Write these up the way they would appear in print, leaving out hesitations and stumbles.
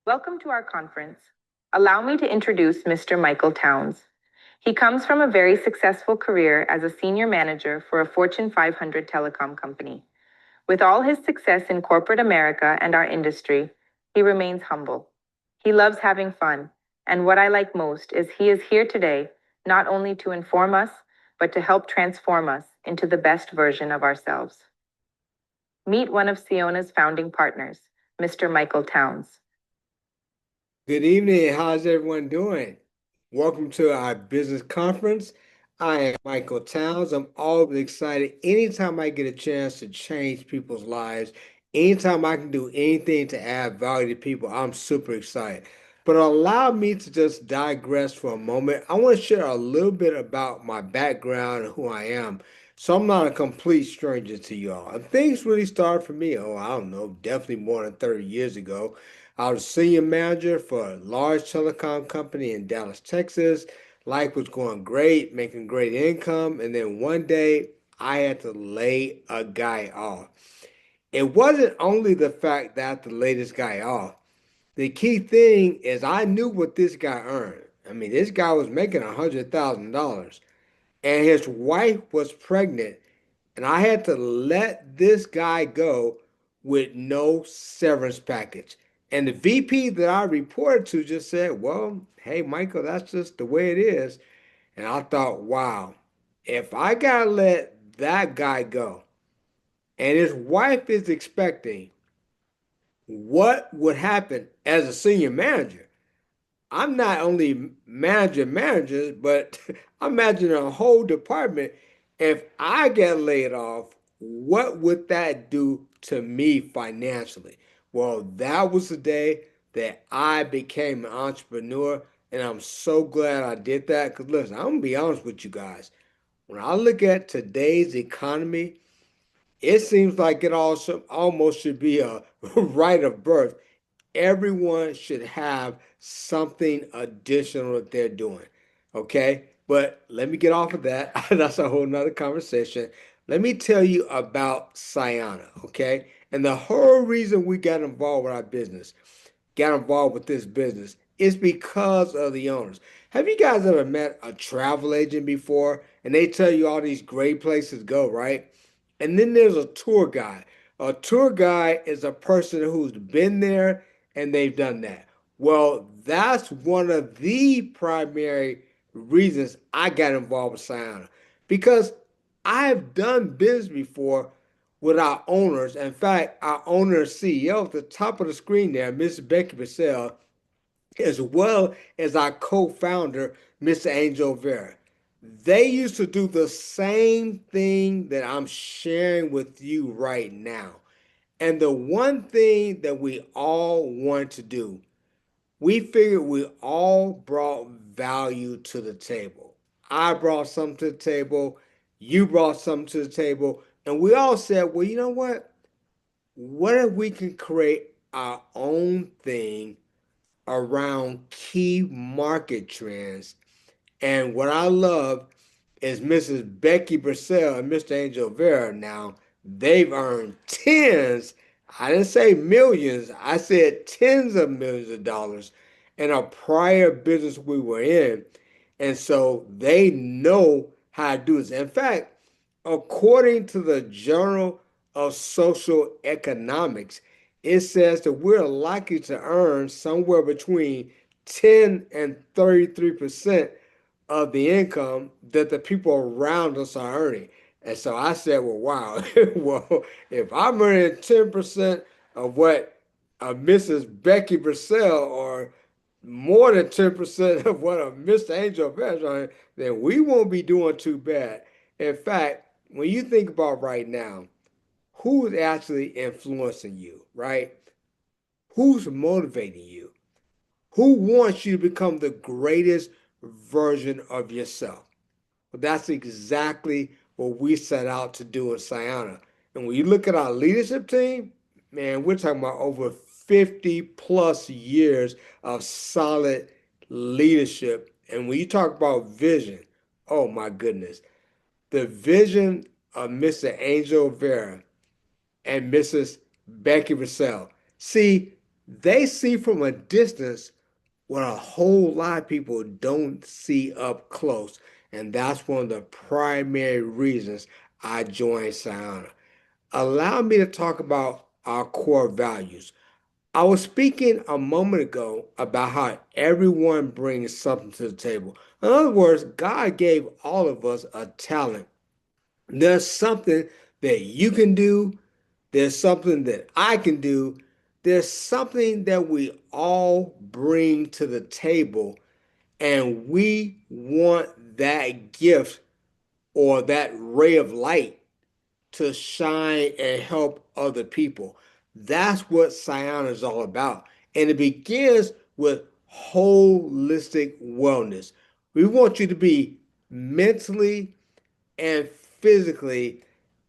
Welcome to our conference. Allow me to introduce Mr. Michael Towns. He comes from a very successful career as a senior manager for a Fortune 500 telecom company. With all his success in corporate America and our industry, he remains humble. He loves having fun, and what I like most is he is here today not only to inform us, but to help transform us into the best version of ourselves. Meet one of Syona's founding partners, Mr. Michael Towns. Good evening. How's everyone doing? Welcome to our business conference. I am Michael Towns. I'm always excited anytime I get a chance to change people's lives. Anytime I can do anything to add value to people, I'm super excited. But allow me to just digress for a moment. I want to share a little bit about my background and who I am. So I'm not a complete stranger to y'all. And things really started for me, I don't know, definitely more than 30 years ago. I was a senior manager for a large telecom company in Dallas, Texas. Life was going great, making great income. And then one day I had to lay a guy off. It wasn't only the fact that I had to lay this guy off. The key thing is I knew what this guy earned. I mean, this guy was making $100,000 and his wife was pregnant, and I had to let this guy go with no severance package. And the VP that I reported to just said, "Well, hey, Michael, that's just the way it is." And I thought, wow, if I gotta let that guy go and his wife is expecting, what would happen as a senior manager? I'm not only managing managers, but I'm managing a whole department. If I get laid off, what would that do to me financially? Well, that was the day that I became an entrepreneur, and I'm so glad I did that. Because listen, I'm gonna be honest with you guys. When I look at today's economy, it seems like it also almost should be a right of birth. Everyone should have something additional that they're doing. Okay. But let me get off of that. That's a whole nother conversation. Let me tell you about Syona. Okay. And the whole reason we got involved with this business is because of the owners. Have you guys ever met a travel agent before and they tell you all these great places to go, right? And then there's a tour guide. A tour guide is a person who's been there and they've done that. Well, that's one of the primary reasons I got involved with Syona because I've done business before with our owners. In fact, our owner and CEO at the top of the screen there, Mrs. Becky Purcell, as well as our co-founder, Mr. Angel Vera. They used to do the same thing that I'm sharing with you right now. And the one thing that we all want to do, we figured we all brought value to the table. I brought something to the table, you brought something to the table, and we all said, well, you know what? What if we can create our own thing around key market trends? And what I love is Mrs. Becky Purcell and Mr. Angel Vera now, they've earned tens, I didn't say millions, I said tens of millions of dollars in a prior business we were in. And so they know how to do this. In fact, according to the Journal of Social Economics, it says that we're likely to earn somewhere between 10 and 33% of the income that the people around us are earning. And so I said, well, wow, well, if I'm earning 10% of what Mrs. Becky Purcell or more than 10% of what a Mr. Angel is earning, then we won't be doing too bad. In fact, when you think about right now, who's actually influencing you, right? Who's motivating you? Who wants you to become the greatest version of yourself? Well, that's exactly what we set out to do in Syona. And when you look at our leadership team, man, we're talking about over 50 plus years of solid leadership. And when you talk about vision, oh my goodness, the vision of Mr. Angel Vera and Mrs. Becky Russell. See, They see from a distance what a whole lot of people don't see up close. And that's one of the primary reasons I joined Syona. Allow me to talk about our core values. I was speaking a moment ago about how everyone brings something to the table. In other words, God gave all of us a talent. There's something that you can do, there's something that I can do, there's something that we all bring to the table, and we want that gift or that ray of light to shine and help other people. That's what Sayana is all about. And it begins with holistic wellness. We want you to be mentally and physically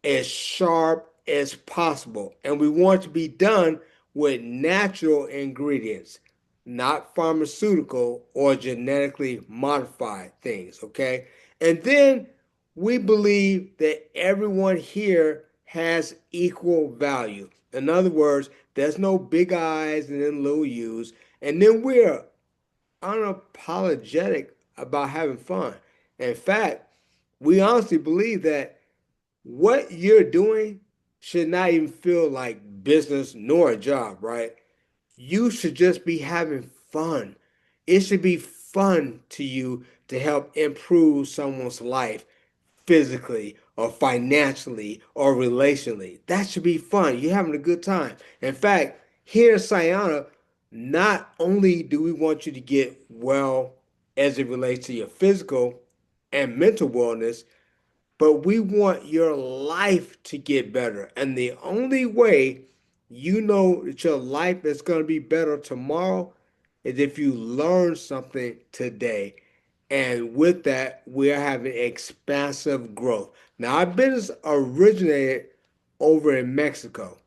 as sharp as possible. And we want to be done with natural ingredients, not pharmaceutical or genetically modified things, okay? And then we believe that everyone here has equal value. In other words, there's no big I's and then little U's. And then we're unapologetic about having fun. In fact, we honestly believe that what you're doing should not even feel like business nor a job, right? You should just be having fun. It should be fun to you to help improve someone's life physically or financially or relationally. That should be fun. You're having a good time. In fact, here at Sayana, not only do we want you to get well as it relates to your physical and mental wellness, but we want your life to get better. And the only way you know that your life is going to be better tomorrow is if you learn something today. And with that, we are having expansive growth. Now, our business originated over in Mexico,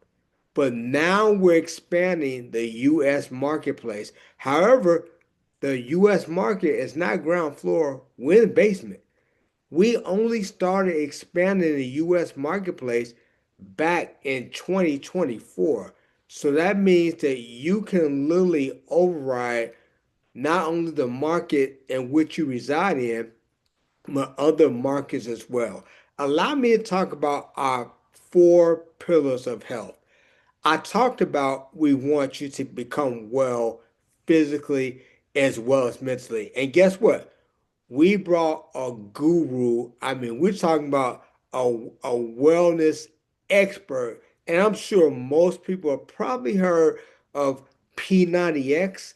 but now we're expanding the U.S. marketplace. However, the U.S. market is not ground floor, we're in the basement. We only started expanding the US marketplace back in 2024. So that means that you can literally override not only the market in which you reside in, but other markets as well. Allow me to talk about our four pillars of health. I talked about we want you to become well physically as well as mentally. And guess what? We brought a guru. I mean, we're talking about a wellness expert. And I'm sure most people have probably heard of P90X.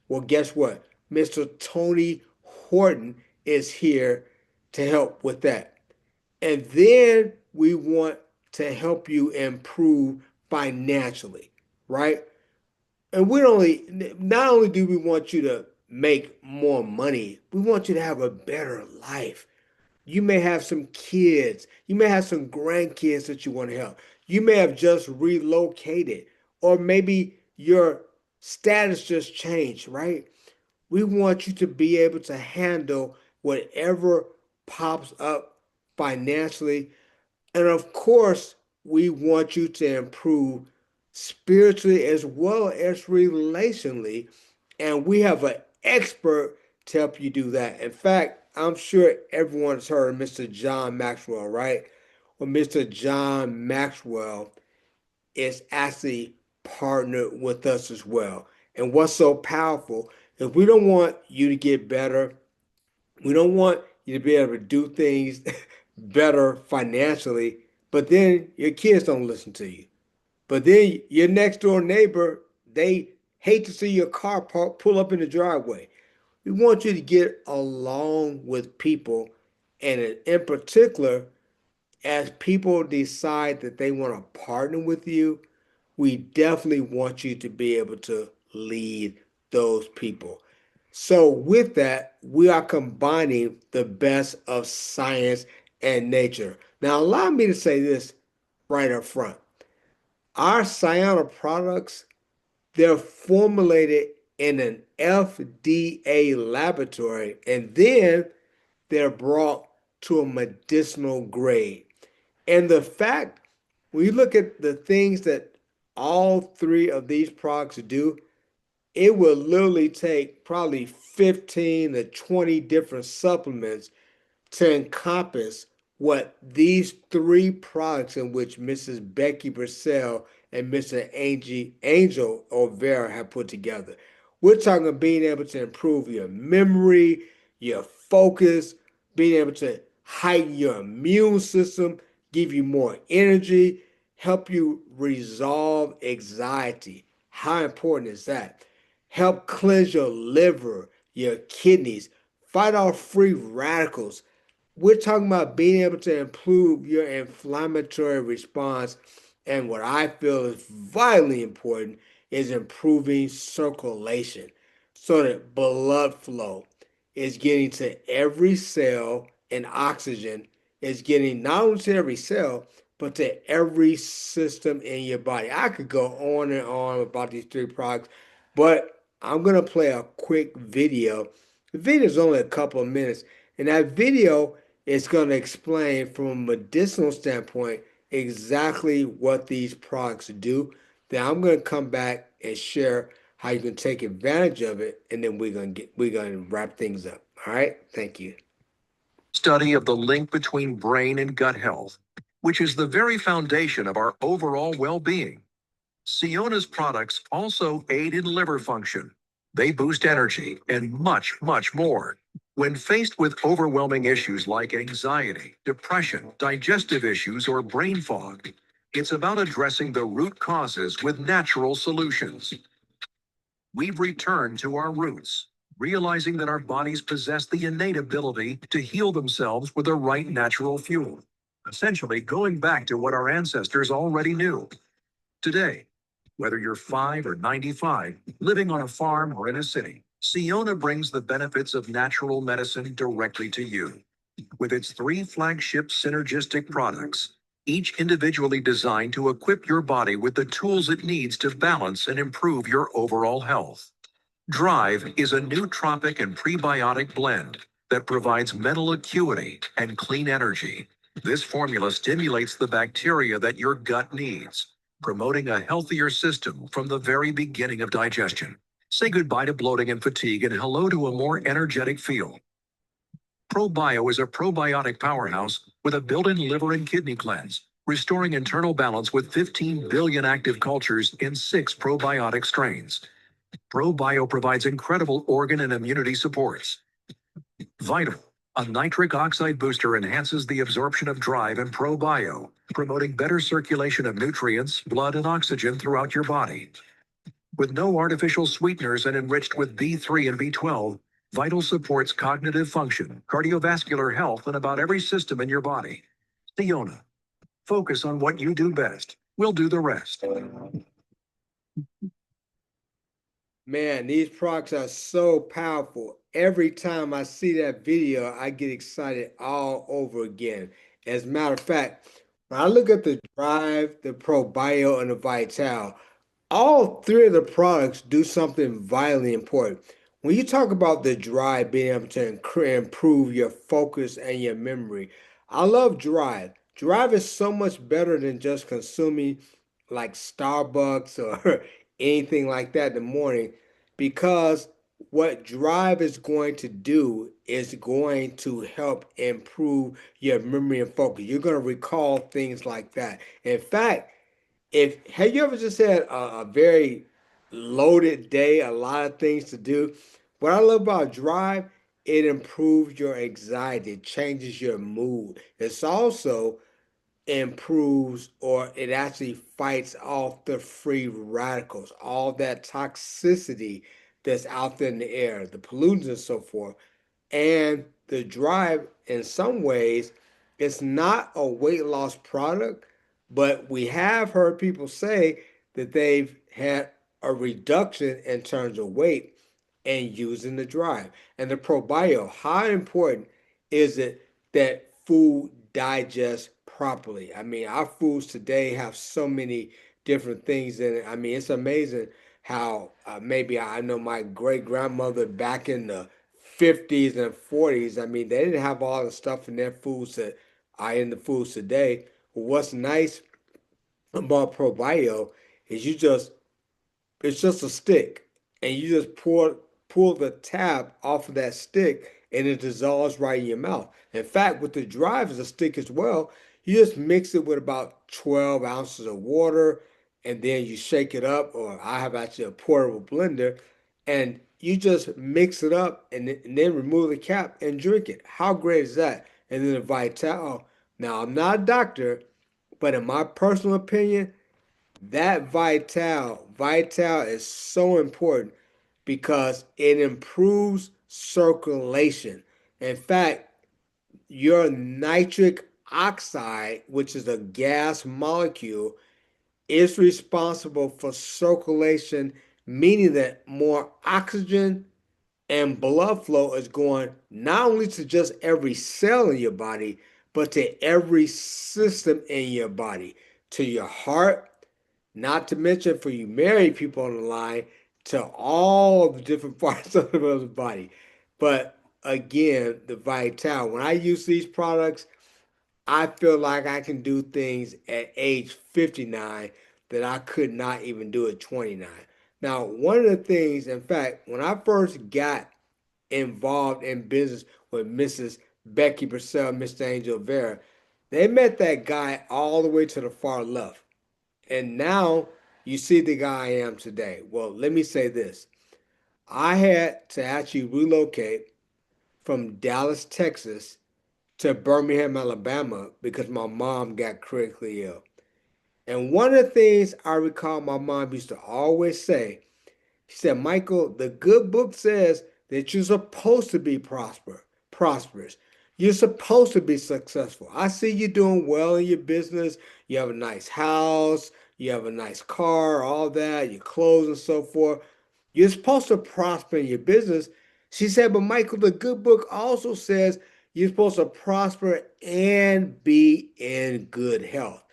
Well, guess what? Mr. Tony Horton is here to help with that. And then we want to help you improve financially, right? And we only not only do we want you to make more money, we want you to have a better life. You may have some kids, you may have some grandkids that you want to help. You may have just relocated, or maybe your status just changed, right? We want you to be able to handle whatever pops up financially, and of course, we want you to improve spiritually as well as relationally. And we have an expert to help you do that. In fact, I'm sure everyone's heard of Mr. John Maxwell, right? Well, Mr. John Maxwell is actually partnered with us as well. And what's so powerful is we don't want you to get better, we don't want you to be able to do things better financially, but then your kids don't listen to you. But then your next door neighbor, they hate to see your car pull up in the driveway. We want you to get along with people, and in particular, as people decide that they want to partner with you, we definitely want you to be able to lead those people. So, with that, we are combining the best of science and nature. Now, allow me to say this right up front. Our Syona products, they're formulated in an FDA laboratory and then they're brought to a medicinal grade. And the fact, when you look at the things that all three of these products do, it will literally take probably 15 to 20 different supplements to encompass what these three products in which Mrs. Becky Purcell and Mr. Angel O'Vera have put together. We're talking about being able to improve your memory, your focus, being able to heighten your immune system, give you more energy, help you resolve anxiety. How important is that? Help cleanse your liver, your kidneys, fight off free radicals. We're talking about being able to improve your inflammatory response. And what I feel is vitally important is improving circulation so that blood flow is getting to every cell and oxygen is getting not only to every cell, but to every system in your body. I could go on and on about these three products, but I'm going to play a quick video. The video is only a couple of minutes, and that video is going to explain from a medicinal standpoint exactly what these products do. Then I'm going to come back and share how you can take advantage of it, and then we're gonna wrap things up. All right, thank you. Study of the link between brain and gut health, which is the very foundation of our overall well being. Syona's products also aid in liver function. They boost energy and much, much more. When faced with overwhelming issues like anxiety, depression, digestive issues, or brain fog, it's about addressing the root causes with natural solutions. We've returned to our roots, realizing that our bodies possess the innate ability to heal themselves with the right natural fuel, essentially going back to what our ancestors already knew. Today, whether you're 5 or 95, living on a farm or in a city, Syona brings the benefits of natural medicine directly to you. With its three flagship synergistic products, each individually designed to equip your body with the tools it needs to balance and improve your overall health. Drive is a nootropic and prebiotic blend that provides mental acuity and clean energy. This formula stimulates the bacteria that your gut needs, promoting a healthier system from the very beginning of digestion. Say goodbye to bloating and fatigue and hello to a more energetic feel. ProBio is a probiotic powerhouse with a built-in liver and kidney cleanse, restoring internal balance with 15 billion active cultures in 6 probiotic strains. ProBio provides incredible organ and immunity supports. Vital, a nitric oxide booster, enhances the absorption of Drive and ProBio, promoting better circulation of nutrients, blood, and oxygen throughout your body. With no artificial sweeteners and enriched with B3 and B12, Vital supports cognitive function, cardiovascular health, and about every system in your body. Syona, focus on what you do best. We'll do the rest. Man, these products are so powerful. Every time I see that video, I get excited all over again. As a matter of fact, when I look at the Drive, the ProBio, and the Vital, all three of the products do something vitally important. When you talk about the Drive being able to improve your focus and your memory, I love Drive. Drive is so much better than just consuming like Starbucks or anything like that in the morning because what Drive is going to do is going to help improve your memory and focus. You're going to recall things like that. In fact, if have you ever just had a very loaded day, a lot of things to do? What I love about Drive, it improves your anxiety, it changes your mood. It's also improves or it actually fights off the free radicals, all that toxicity that's out there in the air, the pollutants and so forth. And the Drive, in some ways, it's not a weight loss product, but we have heard people say that they've had a reduction in terms of weight and using the Drive. And the ProBio, how important is it that food digests properly? I mean, our foods today have so many different things in it. I mean, it's amazing how maybe I know my great grandmother back in the 50s and 40s, I mean, they didn't have all the stuff in their foods that are in the foods today. What's nice about ProBio is it's just a stick, and you just pull the tab off of that stick, and it dissolves right in your mouth. In fact, with the drive as a stick as well, you just mix it with about 12 ounces of water, and then you shake it up. Or I have actually a portable blender, and you just mix it up, and then remove the cap and drink it. How great is that? And then the Vital. Now, I'm not a doctor, but in my personal opinion, that Vital is so important because it improves circulation. In fact, your nitric oxide, which is a gas molecule, is responsible for circulation, meaning that more oxygen and blood flow is going not only to just every cell in your body, but to every system in your body, to your heart, not to mention for you married people on the line, to all the different parts of the body. But again, the Vital, when I use these products, I feel like I can do things at age 59 that I could not even do at 29. Now, one of the things, in fact, when I first got involved in business with Mrs. Becky Purcell, Mr. Angel Vera, they met that guy all the way to the far left. And now you see the guy I am today. Well, let me say this. I had to actually relocate from Dallas, Texas to Birmingham, Alabama because my mom got critically ill. And one of the things I recall my mom used to always say, she said, Michael, the good book says that you're supposed to be prosperous. You're supposed to be successful. I see you doing well in your business. You have a nice house, you have a nice car, all that, your clothes and so forth. You're supposed to prosper in your business. She said, but Michael, the good book also says you're supposed to prosper and be in good health.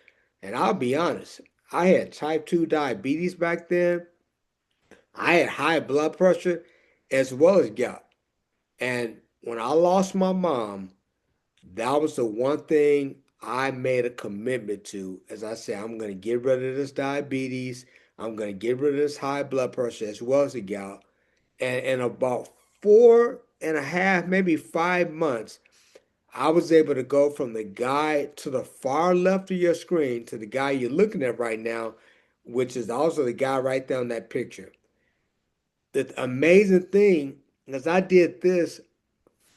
And I'll be honest, I had type 2 diabetes back then. I had high blood pressure as well as gout. And when I lost my mom, that was the one thing I made a commitment to. As I said, I'm going to get rid of this diabetes. I'm going to get rid of this high blood pressure as well as the gout. And in about 4.5, maybe 5 months, I was able to go from the guy to the far left of your screen to the guy you're looking at right now, which is also the guy right there in that picture. The amazing thing is I did this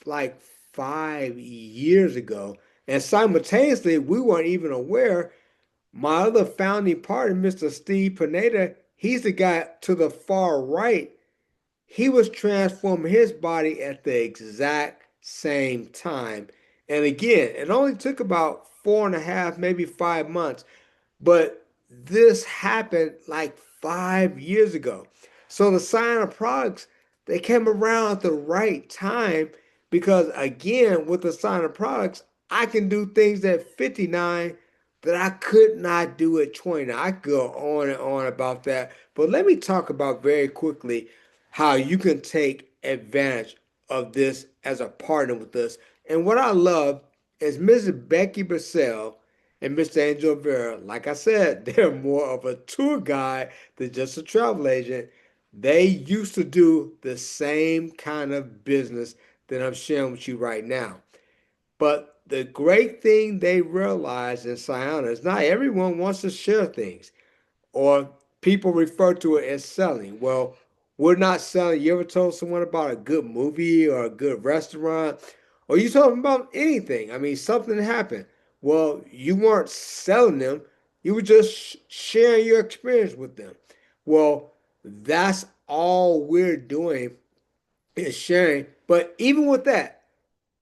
like 5 years ago, and simultaneously we weren't even aware. My other founding partner, Mr. Steve Pineda, he's the guy to the far right. He was transforming his body at the exact same time. And again, it only took about 4.5, maybe 5 months, but this happened like 5 years ago. So the Syona products, they came around at the right time because again, with the Syona products, I can do things at 59 that I could not do at 20. I could go on and on about that. But let me talk about very quickly how you can take advantage of this as a partner with us. And what I love is Mrs. Becky Purcell and Mr. Angel Vera, like I said, they're more of a tour guide than just a travel agent. They used to do the same kind of business that I'm sharing with you right now. But the great thing they realized in Syona is not everyone wants to share things, or people refer to it as selling. Well, we're not selling. You ever told someone about a good movie or a good restaurant? Or you told them about anything? I mean, something happened. Well, you weren't selling them. You were just sharing your experience with them. Well, that's all we're doing is sharing. But even with that,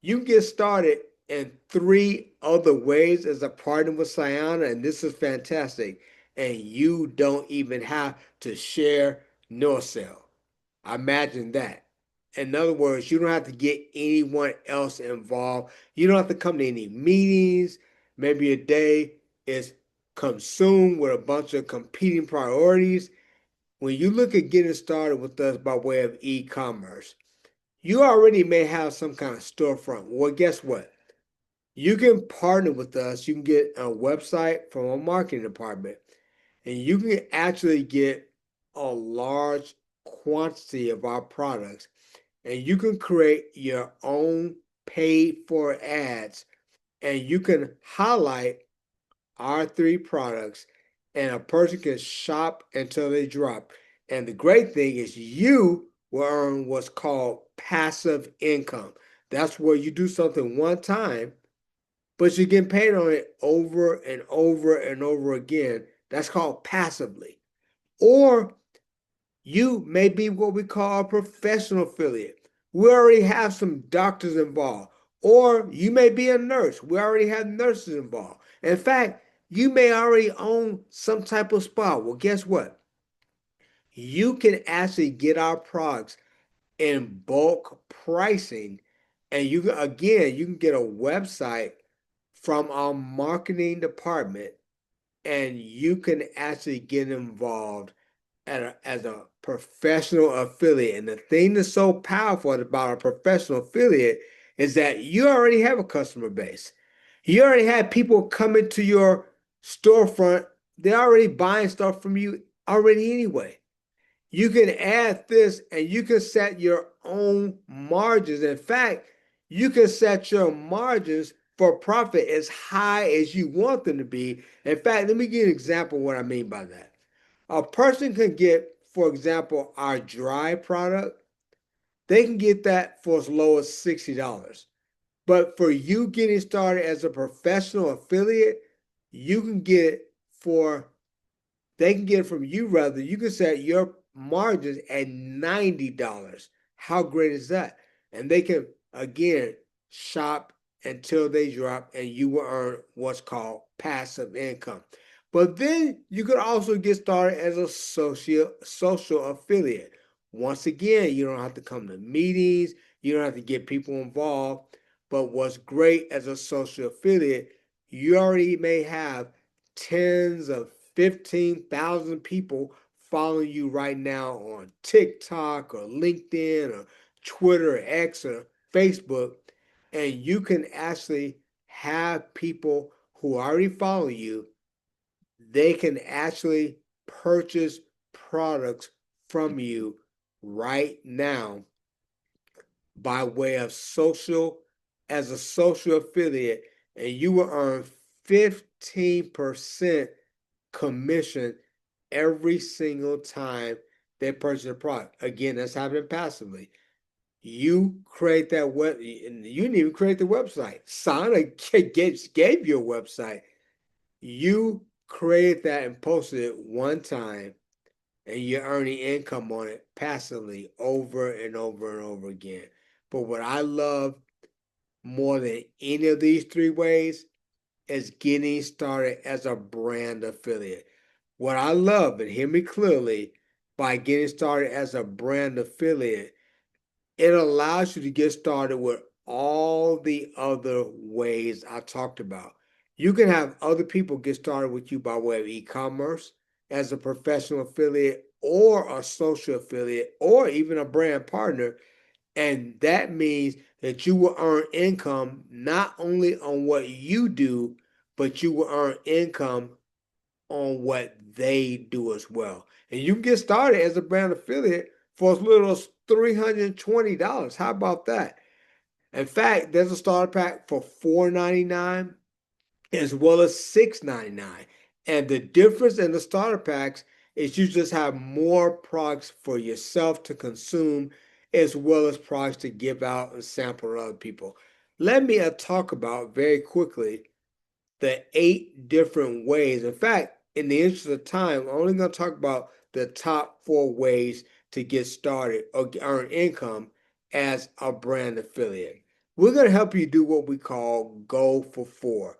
you can get started in three other ways as a partner with Syona, and this is fantastic. And you don't even have to share nor sell. Imagine that. In other words, you don't have to get anyone else involved. You don't have to come to any meetings. Maybe a day is consumed with a bunch of competing priorities. When you look at getting started with us by way of e-commerce, you already may have some kind of storefront. Well, guess what? You can partner with us. You can get a website from our marketing department, and you can actually get a large quantity of our products, and you can create your own paid for ads, and you can highlight our three products, and a person can shop until they drop. And the great thing is you will earn what's called passive income. That's where you do something one time, but you're getting paid on it over and over and over again. That's called passively. Or you may be what we call a professional affiliate. We already have some doctors involved. Or you may be a nurse. We already have nurses involved. In fact, you may already own some type of spa. Well, guess what? You can actually get our products in bulk pricing. And you can, again, you can get a website from our marketing department, and you can actually get involved as a professional affiliate. And the thing that's so powerful about a professional affiliate is that you already have a customer base. You already have people coming to your storefront. They're already buying stuff from you already anyway. You can add this and you can set your own margins. In fact, you can set your margins for profit as high as you want them to be. In fact, let me give you an example of what I mean by that. A person can get, for example, our dry product, they can get that for as low as $60. But for you getting started as a professional affiliate, you can get it for they can get it from you rather. You can set your margins at $90. How great is that? And they can again shop until they drop, and you will earn what's called passive income. But then you could also get started as a social affiliate. Once again, you don't have to come to meetings, you don't have to get people involved. But what's great as a social affiliate, you already may have tens of 15,000 people following you right now on TikTok or LinkedIn or Twitter or X or Facebook. And you can actually have people who already follow you, they can actually purchase products from you right now by way of social as a social affiliate, and you will earn 15% commission every single time they purchase a product. Again, that's happening passively. You create that web, and you didn't even create the website. Syona gave you a website. You created that and posted it one time, and you're earning income on it passively over and over and over again. But what I love more than any of these three ways is getting started as a brand affiliate. What I love, and hear me clearly, by getting started as a brand affiliate, it allows you to get started with all the other ways I talked about. You can have other people get started with you by way of e-commerce, as a professional affiliate, or a social affiliate, or even a brand partner. And that means that you will earn income not only on what you do, but you will earn income on what they do as well. And you can get started as a brand affiliate for as little as $320. How about that? In fact, there's a starter pack for $4.99 as well as $6.99. And the difference in the starter packs is you just have more products for yourself to consume as well as products to give out and sample to other people. Let me talk about very quickly the 8 different ways. In fact, in the interest of time, I'm only going to talk about the top 4 ways to get started or earn income as a brand affiliate. We're going to help you do what we call Go for 4.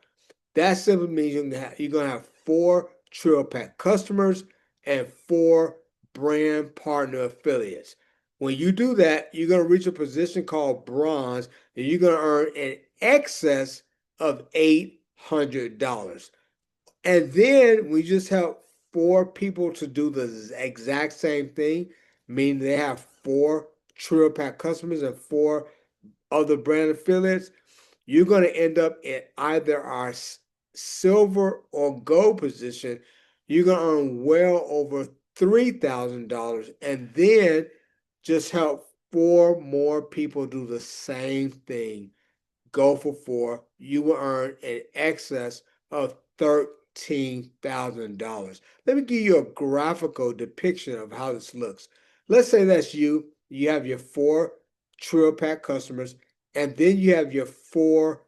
That simply means you're going to have 4 Trio Pack customers and 4 brand partner affiliates. When you do that, you're going to reach a position called bronze, and you're going to earn in excess of $800. And then we just help 4 people to do the exact same thing, meaning they have 4 Trio Pack customers and 4 other brand affiliates. You're going to end up in either our silver or gold position. you're going to earn well over $3,000 and then just help four more people do the same thing. Go for four. You will earn in excess of $13,000. Let me give you a graphical depiction of how this looks. Let's say that's you. You have your four Trio Pack customers, and then you have your four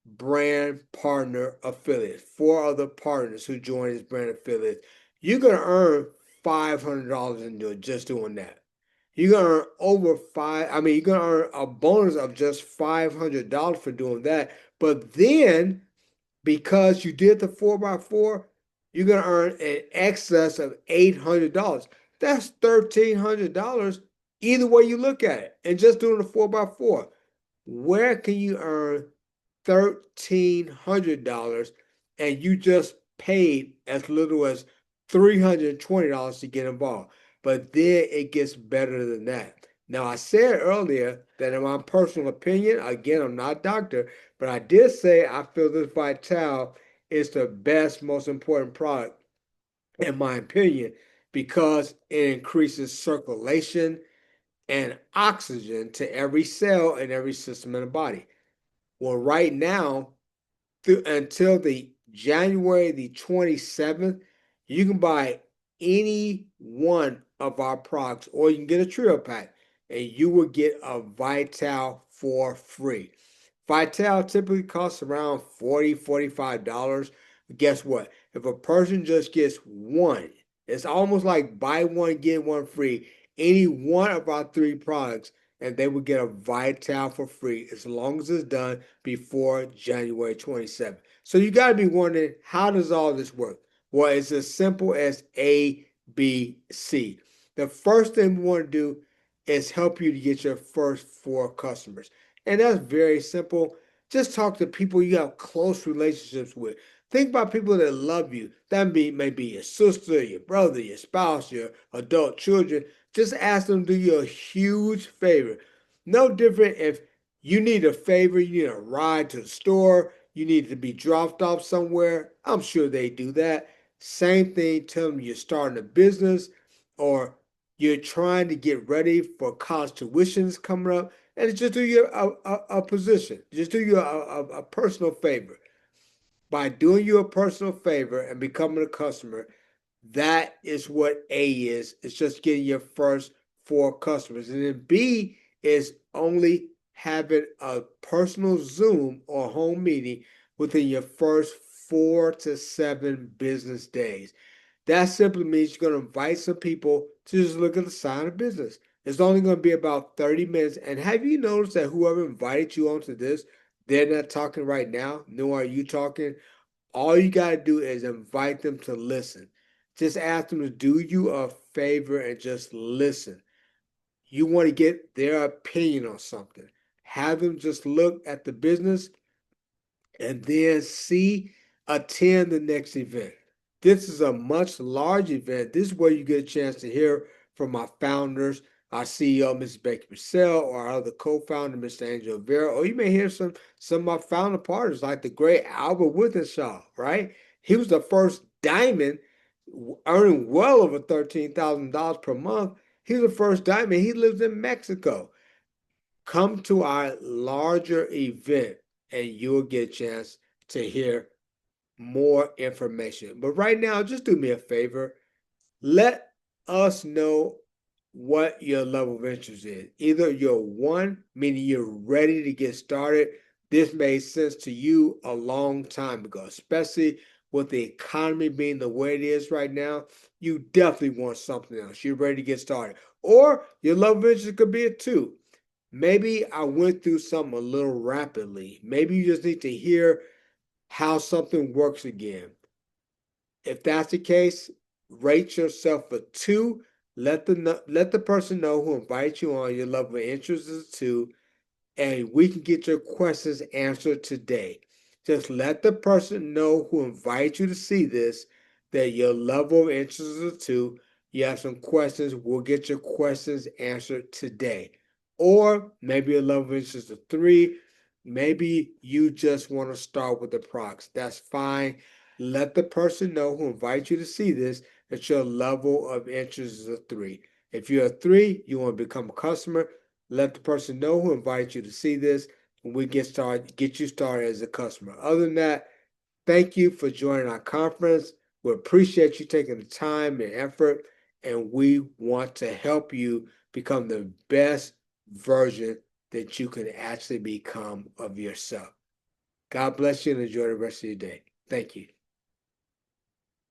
brand partner affiliates, four other partners who join as brand affiliates. You're going to earn $500 in just doing that. You're gonna earn over five. I mean, you're gonna earn a bonus of just $500 for doing that. But then, because you did the 4x4, you're gonna earn an excess of $800. That's $1,300 either way you look at it. And just doing the 4x4, where can you earn $1,300 and you just paid as little as $320 to get involved? But then it gets better than that. Now, I said earlier that in my personal opinion, again, I'm not a doctor, but I did say I feel this Vital is the best, most important product, in my opinion, because it increases circulation and oxygen to every cell and every system in the body. Well, right now, until the January the 27th, you can buy any one of our products, or you can get a trio pack, and you will get a Vital for free. Vital typically costs around $40, $45. Guess what? If a person just gets one, it's almost like buy one, get one free. Any one of our three products, and they will get a Vital for free as long as it's done before January 27th. So you got to be wondering, how does all this work? Well, it's as simple as A, B, C. The first thing we want to do is help you to get your first four customers. And that's very simple. Just talk to people you have close relationships with. Think about people that love you. That may be your sister, your brother, your spouse, your adult children. Just ask them to do you a huge favor. No different if you need a favor, you need a ride to the store, you need to be dropped off somewhere. I'm sure they do that. Same thing, tell them you're starting a business or you're trying to get ready for college tuitions coming up, and just do you a position. Just do you a personal favor. By doing you a personal favor and becoming a customer, that is what A is. It's just getting your first four customers. And then B is only having a personal Zoom or home meeting within your first 4 to 7 business days. That simply means you're going to invite some people to just look at the sign of business. It's only going to be about 30 minutes. And have you noticed that whoever invited you onto this, they're not talking right now, nor are you talking? All you got to do is invite them to listen. Just ask them to do you a favor and just listen. You want to get their opinion on something. Have them just look at the business and then attend the next event. This is a much large event. This is where you get a chance to hear from our founders, our CEO, Mrs. Becky Purcell, or our other co-founder, Mr. Angel Vera, or you may hear some of our founder partners like the great Albert Withenshaw, right? He was the first diamond, earning well over $13,000 per month. He was the first diamond. He lives in Mexico. Come to our larger event and you'll get a chance to hear more information. But right now, just do me a favor. Let us know what your level of interest is. Either you're one, meaning you're ready to get started. This made sense to you a long time ago, especially with the economy being the way it is right now. You definitely want something else. You're ready to get started. Or your level of interest could be a two. Maybe I went through something a little rapidly. Maybe you just need to hear how something works again. If that's the case, rate yourself a two. Let the person know who invites you on your level of interest is a two, and we can get your questions answered today. Just let the person know who invites you to see this that your level of interest is a two. You have some questions, we'll get your questions answered today. Or maybe your level of interest is a three. Maybe you just want to start with the products. That's fine. Let the person know who invites you to see this that your level of interest is a 3. If you're a 3, you want to become a customer, let the person know who invites you to see this, and we get you started as a customer. Other than that, thank you for joining our conference. We appreciate you taking the time and effort, and we want to help you become the best version that you can actually become of yourself. God bless you and enjoy the rest of your day. Thank you.